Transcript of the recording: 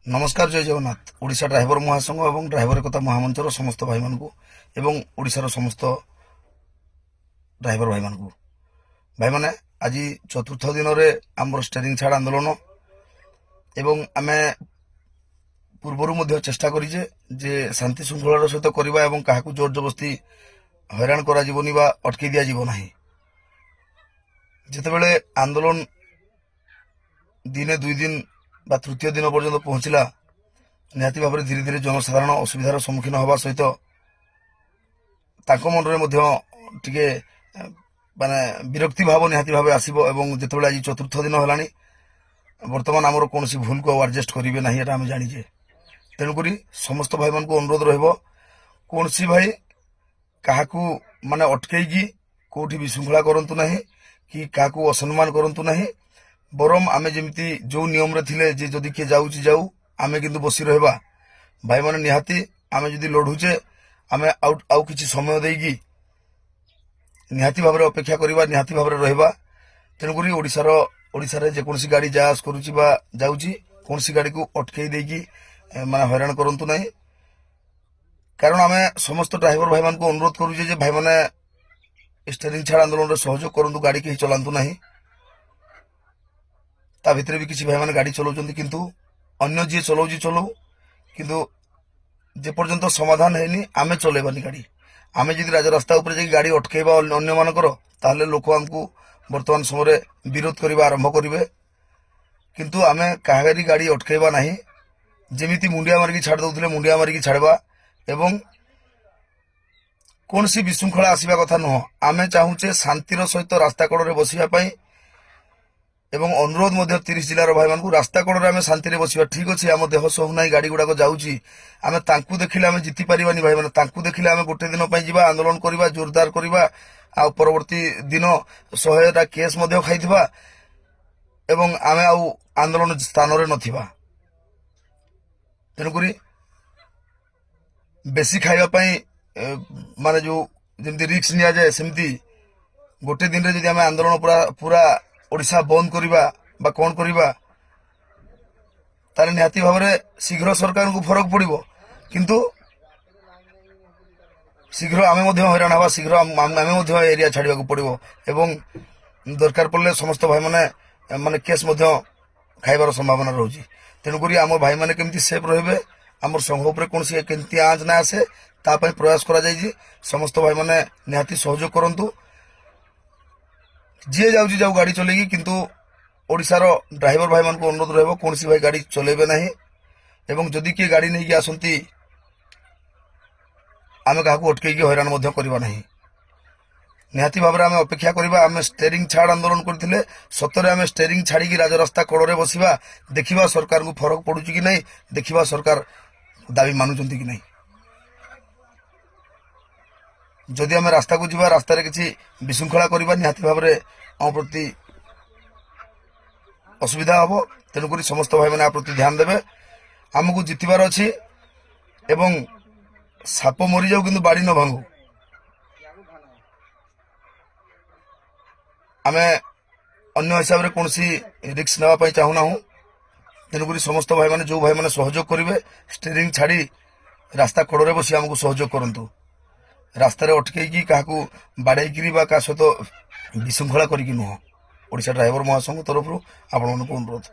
नमस्कार जय जगन्नाथ। ओडिशा ड्राइवर महासंघ और ड्राइवर एकता महामंचर समस्त भाई मान एवं ओडिशार समस्त ड्राइवर भाई मान भाई माने आज चतुर्थ दिन में आम स्टेरिंग छाड़ आंदोलन एवं आम पूर्वर चेष्टा करें जे शांति श्रृंखलार सहित करवा क्या जोर जबरदस्ती हैरान करा बा अटकई दि जाना जितेबले आंदोलन दिने दुई दिन बा तृतीय दिन पर्यंत पहुंचला निहाती भाव धीरे धीरे जनसाधारण असुविधार सम्मुखीन हवा सहित मन में माने विरक्ति भाव निहाती भाव आसो एवं जितेबाला आज चतुर्थ दिन है बर्तमान आमर कौन भूल को आडजस्ट करेंगे ना ये आम जाचे। तेणुक समस्त भाई मान को अनुरोध रोन भाई क्या माने अटकई कौटी विशृंखला करतु ना कि क्या असम्मान करतु ना बरम आमे जमती जो नियम रे थिले जे जदि किए जाऊँ जाऊ आमे किंतु बसी रहबा भाई माने निहाती आमे जदि लढुचे आमे आउ किछि समय देगी निहाती भाव में अपेक्षा करबा निहाती भाव में रहबा। तेणुक ओडिशा रे जेकोसी गाड़ी जास करूची बा जाऊची कोनसी गाड़ी को अटकई देगी माने हैरान करंतु नाही। कारण आमे समस्त ड्राइवर भाई मान को अनुरोध करूचे जे भाई माने स्टीयरिंग छाड़ आंदोलन रे सहयोग करंतु गाड़ी के चलांतु नाही। ता भितर भी किसी भाई मैंने गाड़ी चलाउछन्ति किंतु अन्य जी चलाउछि चलाउ किंतु जे पर्यंत समाधान हैनी आमे चलेबानी गाड़ी आमे जदि राजरास्ता ऊपर जे गाड़ी अटकेबा अन्य मानकर ताहले लोक हमकु वर्तमान समय विरोध करबा आरंभ करिवे किंतु आमे काहारी गाड़ी अटकेबा नाही। जेमिति मुंडिया मारिकी छाड़ दउथिले मुंडिया मारिकी छाड़बा एवं कोनसी विशृंखला आसीबा कथा नुह। आमे चाहूचे शांतिर सहित रास्ता कड़े बसिबा पई एवं अनुरोध 30 जिलार भाई मान रास्ता कड़े आम शांति बसवा ठीक अच्छे आम देह सहु ना गाड़ी गुड़ाक जाऊँगी आम देखिले आम जीति पारानी भाई मैंने देखिले आम गोटे दिन जा आंदोलन करवा जोरदार करवा आ परवर्ती दिन 100टा केस खाई एवं आम आंदोलन स्थान में नथिबा। तेणुक बेसी खाइबापी माने जो जमी रिक्स नि जाए सेमती गोटे दिन में आम आंदोलन पूरा पूरा ओडिशा बंद करवा बा कौन करवा तारे निहाती भाव में शीघ्र सरकार को फरक पड़ो किंतु शीघ्र आमे हैरान हवा शीघ्र आमे एरिया छाड़ा पड़ो एवं दरकार पड़े समस्त भाई माने माने केस खाइबार संभावना रोची। तेणुक आम भाई माने केमती सेफ रहिबे आम संघ उपर कौन केमती आँच ना आसे तापाई प्रयास करा जायछि। समस्त भाई माने निहाती सहयोग करंतु जी जाऊँ जाऊ गाड़ी चलेगी किंतु ओडिशार ड्राइवर भाई मान को अनुरोध रहिबो कौन भाई गाड़ी चलेबे नहीं एवं जदि किए गाड़ी नहीं आसंती आमे काहू अटकई हैरान करवा नहीं। निहाती भाव में आम अपेक्षा करवा आम स्टीयरिंग छाड़ आंदोलन करथिले सतरे आम स्टीयरिंग छाड़ी राजरास्ता कड़े बसिबा देखिबा सरकार को फरक पड़ुची कि नहीं देखिबा सरकार दाबी मानुचंती कि नहीं। जदि आम रास्ता को जीवा रास्ता किसी विशृंखला करवा निहाती भाव में आम प्रति असुविधा हम। तेणुक समस्त भाई मैंने प्रति ध्यान देवे आमको जितबार अच्छी एवं साप मरी जाऊ कि बाड़ी न भांगू आम अन्य हिसाब से कौन रिक्स नापी चाहूना। तेणुक समस्त भाई मैंने जो भाई मैंने सहयोग करेंगे स्टीयरिंग छाड़ी रास्ता कड़े बसी आमको सहयोग करूँ रास्तार अटकई क्या बाड़े क्या सहित विशृंखला करी नुह। ओडिशा ड्राइवर महासंघ तरफ आपण अनुरोध।